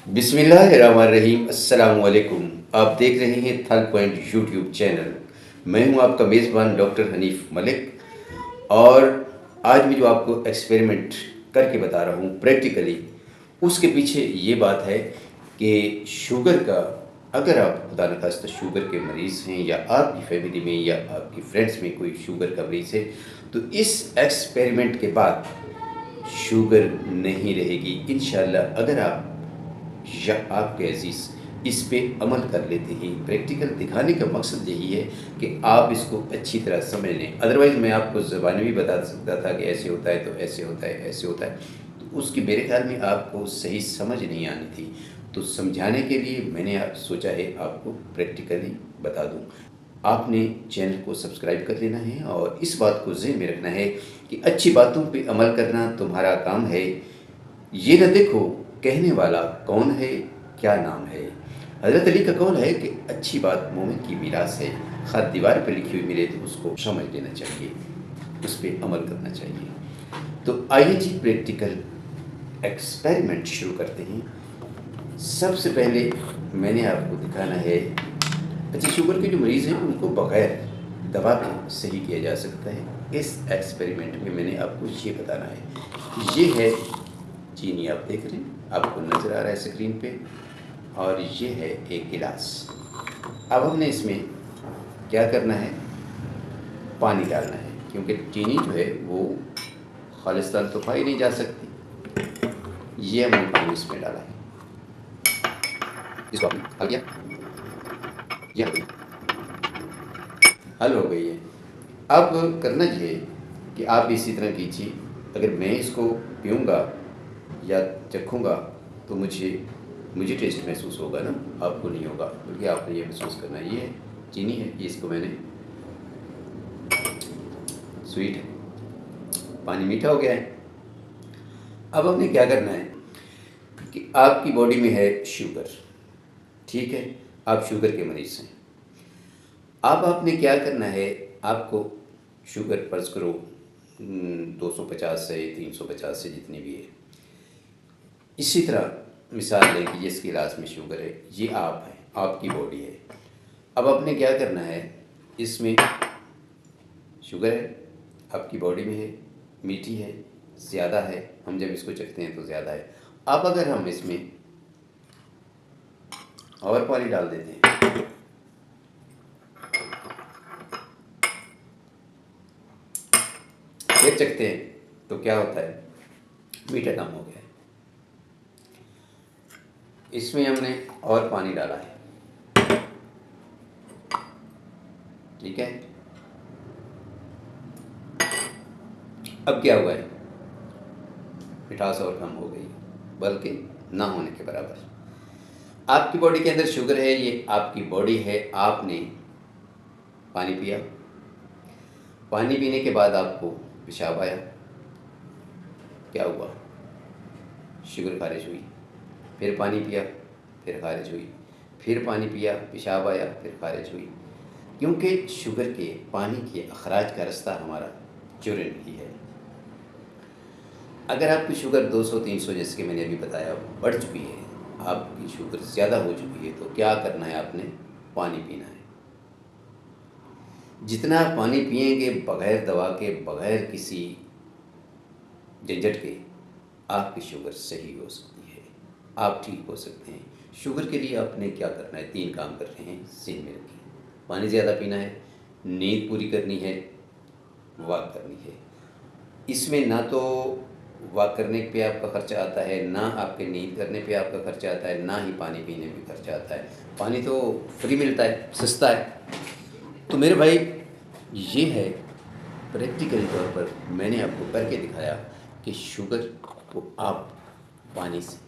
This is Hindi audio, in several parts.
बिस्मिल्लाहिर्रहमानिर्रहीम। अस्सलाम वालेकुम। आप देख रहे हैं थल पॉइंट यूट्यूब चैनल। मैं हूं आपका मेज़बान डॉक्टर हनीफ मलिक। और आज मैं जो आपको एक्सपेरिमेंट करके बता रहा हूं प्रैक्टिकली, उसके पीछे ये बात है कि शुगर का, अगर आप खुदा न खास्ता शुगर के मरीज़ हैं या आपकी फैमिली में या आपकी फ्रेंड्स में कोई शुगर का मरीज़ है, तो इस एक्सपेरिमेंट के बाद शुगर नहीं रहेगी इंशाअल्लाह, अगर आप या आपके अजीज़ इस पे अमल कर लेते हैं। प्रैक्टिकल दिखाने का मकसद यही है कि आप इसको अच्छी तरह समझ लें। अदरवाइज़ मैं आपको ज़बानी भी बता सकता था कि ऐसे होता है, तो ऐसे होता है, ऐसे होता है, तो उसकी मेरे ख्याल में आपको सही समझ नहीं आनी थी। तो समझाने के लिए मैंने सोचा है आपको प्रैक्टिकली बता दूँ। आपने चैनल को सब्सक्राइब कर लेना है और इस बात को ज़हन में रखना है कि अच्छी बातों पे अमल करना तुम्हारा काम है। ये न देखो कहने वाला कौन है, क्या नाम है। हज़रत अली का कौल है कि अच्छी बात मोमिन की मीरास है। ख़त दीवार पर लिखी हुई मिले तो उसको समझ लेना चाहिए, उस पर अमल करना चाहिए। तो आइए जी प्रैक्टिकल एक्सपेरिमेंट शुरू करते हैं। सबसे पहले मैंने आपको दिखाना है, अच्छा शुगर के जो मरीज़ हैं उनको बग़ैर दवा के सही किया जा सकता है। इस एक्सपेरिमेंट में मैंने आपको ये बताना है। ये है चीनी, आप देख रहे हैं, आपको नज़र आ रहा है स्क्रीन पे, और ये है एक गिलास। अब हमने इसमें क्या करना है, पानी डालना है, क्योंकि चीनी जो है वो खालिस्तान तो पाई नहीं जा सकती। ये हमने पानी इसमें डाला है, इसको आपने हल किया, ये हल हो गई है। अब करना ये है कि आप इसी तरह कीजिए। अगर मैं इसको पीऊँगा या चखूँगा तो मुझे मुझे टेस्ट महसूस होगा ना, आपको नहीं होगा, बल्कि आपने ये महसूस करना है। ये है चीनी है, ये इसको मैंने, स्वीट है, पानी मीठा हो गया है। अब हमने क्या करना है कि आपकी बॉडी में है शुगर, ठीक है, आप शुगर के मरीज़ हैं। अब आपने क्या करना है, आपको शुगर फ़र्ज़ करो 250 से 350 से जितनी भी है। इसी तरह मिसाल लें कि जिस गिलास में शुगर है, ये आप हैं, आपकी बॉडी है। अब आपने क्या करना है, इसमें शुगर है, आपकी बॉडी में है, मीठी है, ज़्यादा है, हम जब इसको चखते हैं तो ज़्यादा है। अब अगर हम इसमें और पानी डाल देते हैं, फिर चखते हैं, तो क्या होता है, मीठा कम हो गया है। इसमें हमने और पानी डाला है, ठीक है। अब क्या हुआ है, मिठास और कम हो गई, बल्कि ना होने के बराबर। आपकी बॉडी के अंदर शुगर है, ये आपकी बॉडी है, आपने पानी पिया, पानी पीने के बाद आपको पेशाब आया, क्या हुआ, शुगर खारिज हुई। फिर पानी पिया, फिर खारिज हुई, फिर पानी पिया, पेशाब आया, फिर खारिज हुई। क्योंकि शुगर के पानी के अखराज का रास्ता हमारा यूरिन ही है। अगर आपकी शुगर 200-300 जैसे कि मैंने अभी बताया बढ़ चुकी है, आपकी शुगर ज़्यादा हो चुकी है, तो क्या करना है, आपने पानी पीना है। जितना आप पानी पिएंगे बग़ैर दवा के, बग़ैर किसी झंझट के, आपकी शुगर सही हो सकती है, आप ठीक हो सकते हैं। शुगर के लिए आपने क्या करना है, 3 काम कर रहे हैं, ज़हन में रखिए। पानी ज़्यादा पीना है, नींद पूरी करनी है, वॉक करनी है। इसमें ना तो वॉक करने पे आपका ख़र्चा आता है, ना आपके नींद करने पे आपका ख़र्चा आता है, ना ही पानी पीने पे खर्चा आता है। पानी तो फ्री मिलता है, सस्ता है। तो मेरे भाई, ये है प्रैक्टिकली तौर पर मैंने आपको करके दिखाया कि शुगर को आप पानी से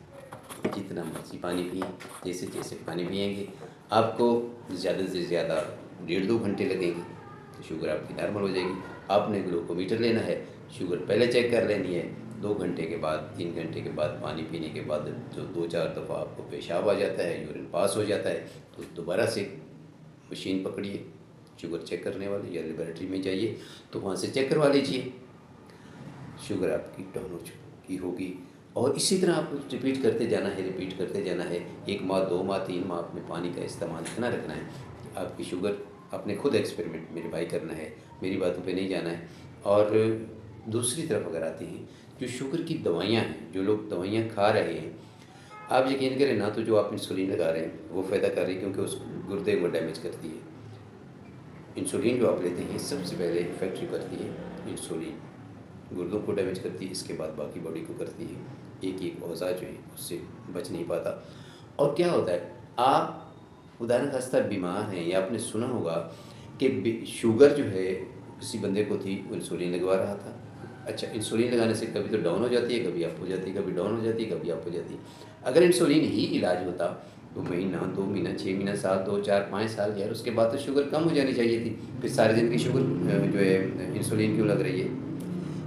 जितना मर्जी पानी पिए, जैसे जैसे पानी पिएंगे आपको ज़्यादा से ज़्यादा 1.5-2 घंटे लगेंगे, तो शुगर आपकी नॉर्मल हो जाएगी। आपने ग्लूकोमीटर लेना है, शुगर पहले चेक कर लेनी है, 2 घंटे के बाद, 3 घंटे के बाद पानी पीने के बाद जो 2-4 दफ़ा आपको पेशाब आ जाता है, यूरिन पास हो जाता है, तो दोबारा से मशीन पकड़िए, शुगर चेक करने वाली, या लेबोरेटरी में जाइए तो वहाँ से चेक करवा लीजिए, शुगर आपकी डाउन हो चुकी होगी। और इसी तरह आपको रिपीट करते जाना है, रिपीट करते जाना है। 1 माह, 2 माह, 3 माह अपने पानी का इस्तेमाल इतना रखना है कि आपकी शुगर, अपने खुद एक्सपेरिमेंट मेरे भाई करना है, मेरी बातों पे नहीं जाना है। और दूसरी तरफ अगर आते हैं, जो शुगर की दवाइयाँ हैं, जो लोग दवाइयाँ खा रहे हैं, आप यकीन करें ना, तो जो आप इंसुलिन लगा रहे हैं वो फ़ायदा कर रही है, क्योंकि उस गुर्दे को डैमेज करती है। इंसुलिन जो आप लेते हैं सबसे पहले इफेक्ट जो करती है इंसुलिन, गुर्दों को डैमेज करती है, इसके बाद बाकी बॉडी को करती है। एक एक औज़ा जो है उससे बच नहीं पाता। और क्या होता है, आप उदाहरण खास्ता बीमार हैं, या आपने सुना होगा कि शुगर जो है किसी बंदे को थी, वो इंसुलिन लगवा रहा था। अच्छा, इंसुलिन लगाने से कभी तो डाउन हो जाती है, कभी अप हो जाती है, कभी डाउन हो जाती है, कभी अप हो जाती है। अगर इंसुलिन ही इलाज होता तो महीना, 2 महीना, 6 महीना, साल, 2, 4, 5 साल, यार उसके बाद तो शुगर कम हो जानी चाहिए थी। फिर सारी ज़िंदगी शुगर जो है इंसुलिन क्यों लग रही है?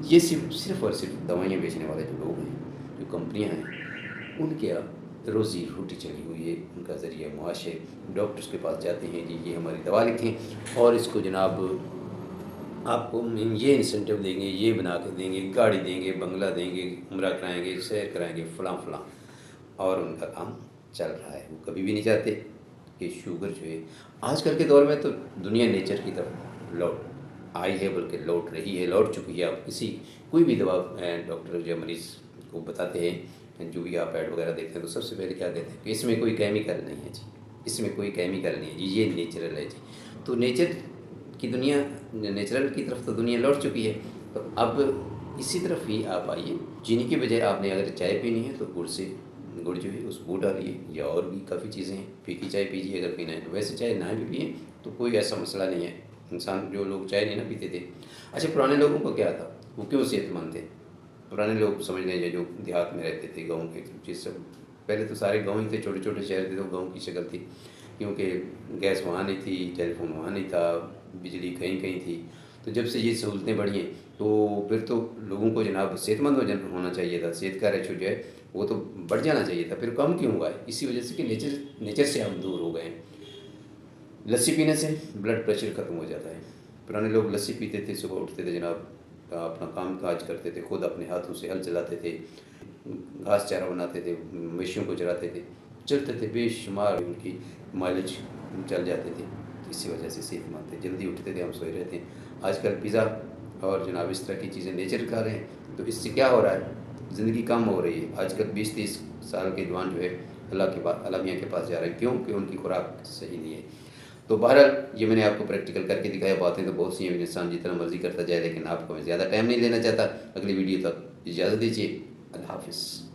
ये सिर्फ़ और सिर्फ दवाइयाँ बेचने वाले जो लोग हैं, जो कंपनियाँ हैं, उनके यहाँ रोज़ी रोटी चली हुई है, उनका ज़रिया मुआश है। डॉक्टर्स के पास जाते हैं, जी ये हमारी दवा लिखें और इसको जनाब आपको हम ये इंसेंटिव देंगे, ये बना के देंगे, गाड़ी देंगे, बंगला देंगे, उम्रा कराएँगे, सैर कराएँगे, फलां, और उनका काम चल रहा है। वो कभी भी नहीं चाहते कि शुगर जो है, आजकल के दौर में तो दुनिया नेचर की तरफ लौट आई है, बल्कि लौट रही है, लौट चुकी है। आप कोई भी दवा डॉक्टर या मरीज़ को बताते हैं, जो भी आप ऐड वगैरह देखते हैं, तो सबसे पहले क्या कहते हैं कि इसमें कोई केमिकल नहीं है जी, इसमें कोई केमिकल नहीं है जी, ये नेचुरल है जी। तो नेचर की दुनिया, नेचुरल की तरफ तो दुनिया लौट चुकी है। तो अब इसी तरफ ही आप आइए। चीनी की बजाय आपने अगर चाय पीनी है तो गुड़ जो है उसको डालिए, या और भी काफ़ी चीज़ें हैं। फीकी चाय पीजिए अगर पीना है तो, वैसे चाय ना भी पिए तो कोई ऐसा मसला नहीं है। इंसान, जो लोग चाय नहीं ना पीते थे, अच्छा पुराने लोगों को क्या था, वो क्यों सेहतमंद थे? पुराने लोग समझ लीजिए जो देहात में रहते थे, गाँव के चीज़ सब, पहले तो सारे गाँव ही थे, छोटे छोटे शहर थे तो गाँव की शक्ल थी, क्योंकि गैस वहाँ नहीं थी, टेलीफोन वहाँ नहीं था, बिजली कहीं कहीं थी। तो जब से ये सहूलतें बढ़ी हैं तो फिर तो लोगों को जनाब सेहतमंद होना चाहिए था, सेहत का रेशो जो है वो तो बढ़ जाना चाहिए था। फिर कम क्यों हुआ है? इसी वजह से कि नेचर से हम दूर हो गए हैं। लस्सी पीने से ब्लड प्रेशर ख़त्म हो जाता है। पुराने लोग लस्सी पीते थे, सुबह उठते थे जनाब, अपना काम काज करते थे, खुद अपने हाथों से हल चलाते थे, घास चारा बनाते थे, मवेशियों को चराते थे, चलते थे, बेशुमार उनकी माइलेज चल जाते थे। तो इसी वजह से सेहतमंद थे, जल्दी उठते थे, हम सोए रहते हैं। आजकल पिज़्ज़ा और जनाब इस तरह की चीज़ें नेचर खा रहे हैं, तो इससे क्या हो रहा है, ज़िंदगी कम हो रही है। आजकल 20-30 साल के जवान जो है अल्लाह मियाँ के पास जा रहे हैं, क्यों कि उनकी खुराक सही नहीं है। तो बहरहाल ये मैंने आपको प्रैक्टिकल करके दिखाया। बातें तो बहुत सी हैं, इंसान जितना मर्जी करता जाए, लेकिन आपको मैं ज़्यादा टाइम नहीं लेना चाहता। अगली वीडियो तक इजाज़त दीजिए। अल्लाह हाफ़िज़।